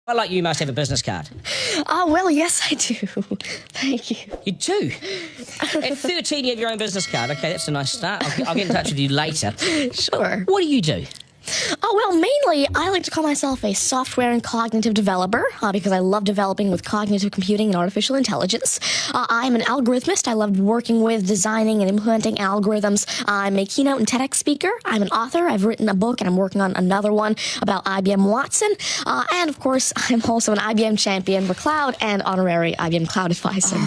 Well, like you must have a business card. Well, yes, I do. Thank you. You do? At 13, you have your own business card. Okay, that's a nice start. I'll get in touch with you later. Sure. What do you do? Well, mainly, I like to call myself a software and cognitive developer because I love developing with cognitive computing and artificial intelligence. I'm an algorithmist. I love working with, designing, and implementing algorithms. I'm a keynote and TEDx speaker. I'm an author. I've written a book, and I'm working on another one about IBM Watson. And, of course, I'm also an IBM champion for cloud and honorary IBM cloud advisor.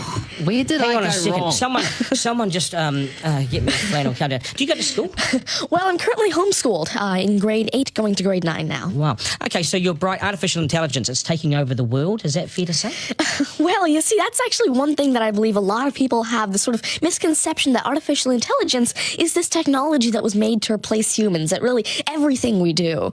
Where did Hang I on go a second. wrong? Someone just get me flannel countdown. Do you go to school? Well, I'm currently homeschooled in grade 8, going to grade 9 now. Wow. Okay, so you're bright. Artificial intelligence, it's taking over the world. Is that fair to say? Well, you see, that's actually one thing that I believe a lot of people have, the sort of misconception that artificial intelligence is this technology that was made to replace humans at really everything we do,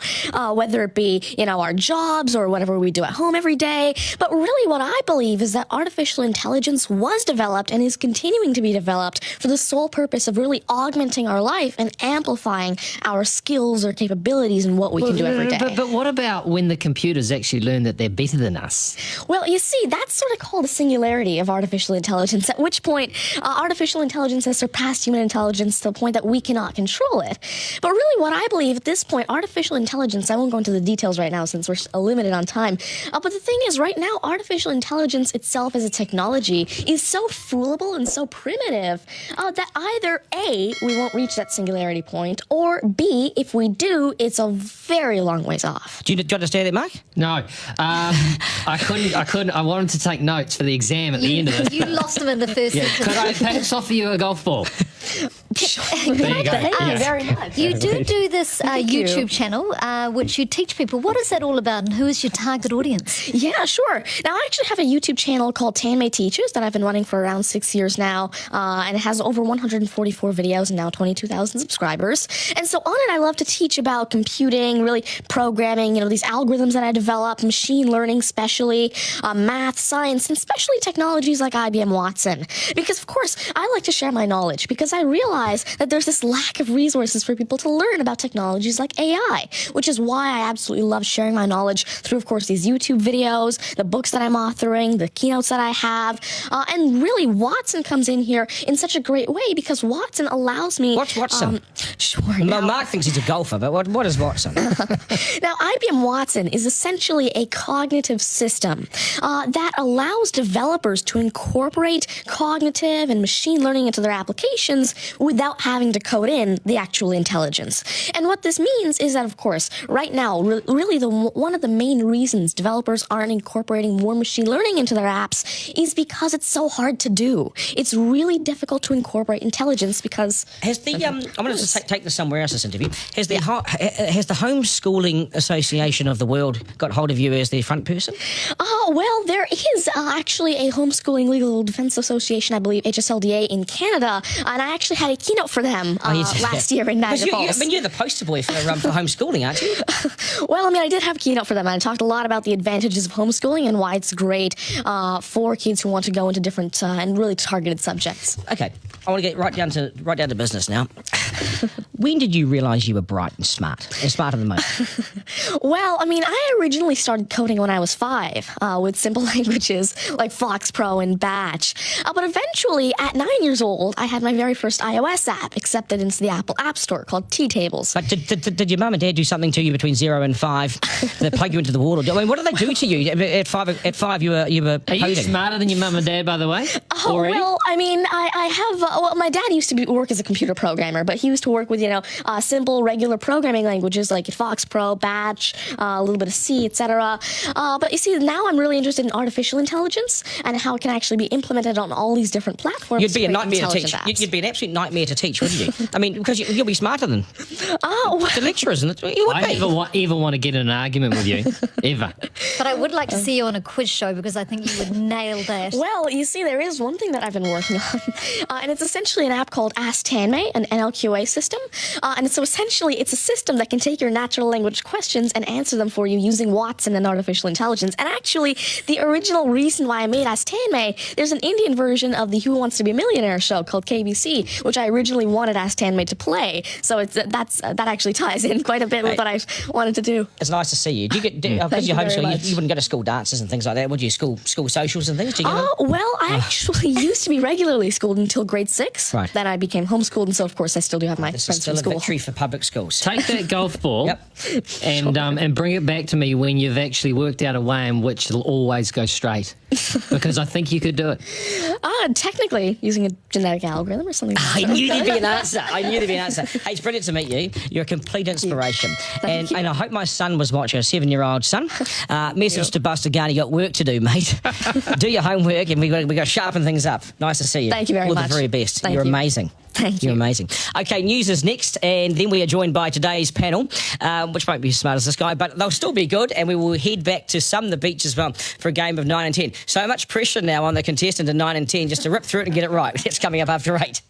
whether it be, our jobs or whatever we do at home every day. But really what I believe is that artificial intelligence was developed and is continuing to be developed for the sole purpose of really augmenting our life and amplifying our skills or capabilities and what we can do every day. But what about when the computers actually learn that they're better than us? Well, you see, that's sort of called a singularity of artificial intelligence, at which point artificial intelligence has surpassed human intelligence to the point that we cannot control it. But really what I believe at this point, artificial intelligence, I won't go into the details right now since we're limited on time, but the thing is right now, artificial intelligence itself as a technology is so foolable and so primitive that either A, we won't reach that singularity point, or B, if we do, it's a very long ways off. Do you understand that, Mark? No. I couldn't. I wanted to take notes for the exam at the end of this. You lost them in the first sentence. Could I perhaps offer you a golf ball? There you go. Thank you very much. You do this YouTube channel, which you teach people. What is that all about, and who is your target audience? Yeah, sure. Now, I actually have a YouTube channel called Tanmy Teaches that I've been running for around 6 years now, and it has over 144 videos and now 22,000 subscribers. And so on it, I love to teach about computing, really programming, these algorithms that I develop, machine learning especially, math, science, and especially technologies like IBM Watson. Because, of course, I like to share my knowledge because I realize that there's this lack of resources for people to learn about technologies like AI, which is why I absolutely love sharing my knowledge through, of course, these YouTube videos, the books that I'm authoring, the keynotes that I have, and really Watson comes in here in such a great way because Watson allows me... What's Watson? Sure. Mark thinks he's a golfer, but what is Watson? Now, IBM Watson is essentially a cognitive system that allows developers to incorporate cognitive and machine learning into their applications without having to code in the actual intelligence. And what this means is that, of course, right now, really one of the main reasons developers aren't incorporating more machine learning into their apps is because it's so hard to do. It's really difficult to incorporate intelligence because... Has the I'm going to just take this somewhere else, this interview. Has the Homeschooling Association of the World got hold of you as their front person? Well, there is actually a Homeschooling Legal Defense Association, I believe, HSLDA in Canada, and I actually had a keynote for them last year in Niagara Falls. You're the poster boy for homeschooling, aren't you? Well, I did have a keynote for them, and I talked a lot about the advantages of homeschooling and why it's great for kids who want to go into different and really targeted subjects. Okay, I want to get right down to business now. When did you realise you were bright and smarter than most? Well, I originally started coding when I was 5 with simple languages like Fox Pro and Batch. But eventually, at 9 years old, I had my very first iOS app accepted into the Apple App Store called T-Tables. But did your mum and dad do something to you between 0 and 5 that plug you into the wall? What did they do to you at 5? At 5, you were coding. Are you smarter than your mum and dad, by the way? Already? Well, I have. My dad used to work as a computer programmer, but he used to work with simple regular programming languages like Fox Pro, Batch, a little bit of C, etc. But you see, now I'm really interested in artificial intelligence and how it can actually be implemented on all these different platforms. You'd be a nightmare to teach. You'd be an absolute nightmare to teach, wouldn't you? Because you'll be smarter than the lecturers, and you would I never ever want to get in an argument with you, ever. But I would like to see you on a quiz show because I think you would nail that. Well, you see, there is one thing that I've been working on, and it's essentially an app called Ask Tanmy, an NLQA system, And so essentially it's a system that can take your natural language questions and answer them for you using Watson and artificial intelligence. And actually, the original reason why I made Ask Tanmy, there's an Indian version of the Who Wants to Be a Millionaire show called KBC, which I originally wanted Ask Tanmy to play. So that actually ties in quite a bit with what I wanted to do. It's nice to see you. Do you get because you're homeschooled, you wouldn't go to school dances and things like that, would you? School socials and things? Do you get well, I actually used to be regularly schooled until grade 6. Right. Then I became homeschooled, and so of course I still do have my This is friends still from a school. victory for public schools. Take that golf ball and bring it back to me when you've actually worked out a way in which it'll always go straight. Because I think you could do it. Technically, using a genetic algorithm or something. I knew there'd be an answer. Hey, it's brilliant to meet you. You're a complete inspiration. Thank you. And I hope my son was watching, a 7-year-old son. Message to Buster Gunn, you got work to do, mate. Do your homework, and we got to sharpen things up. Nice to see you. Thank you very much. All the very best. Thank You're you. amazing. Thank you. You're amazing. Okay, news is next, and then we are joined by today's panel, which won't be as smart as this guy, but they'll still be good, and we will head back to some of the beaches for a game of 9 and 10. So much pressure now on the contestant in 9 and 10 just to rip through it and get it right. It's coming up after 8.